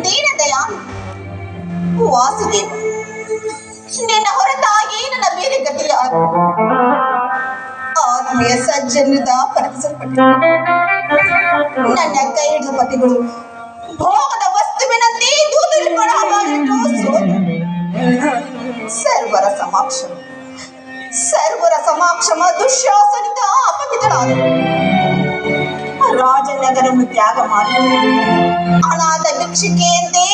ದೀನದಯಾಳ್ ವಾಸುದೇವ, ನಿನ್ನ ಹೊರತಾಗಿ ನನ್ನ ಬೇರೆ ಗತಿ ಯಾರು? ಆತ್ಮೀಯ ಸಜ್ಜನಿಂದ ಪರಿಚಯಿಸಲ್ಪಟ್ಟಿದೆ. ನನ್ನ ಕೈ ಹಿಡಿದ ಪತಿಗಳು ಭೋಗದ ವಸ್ತುವಿನಂತೆ ದೂತರಿಪಡ ಸರ್ವರ ಸಮಕ್ಷಮ ದುಶ್ಯಾಸನಿಂದ ಅಪವಿತ್ರರಾದರು. ರಾಜನಗರವನ್ನು ತ್ಯಾಗ ಮಾಡಿ ಅನಾಥ ಭಿಕ್ಷಿಕೆಯಂತೆ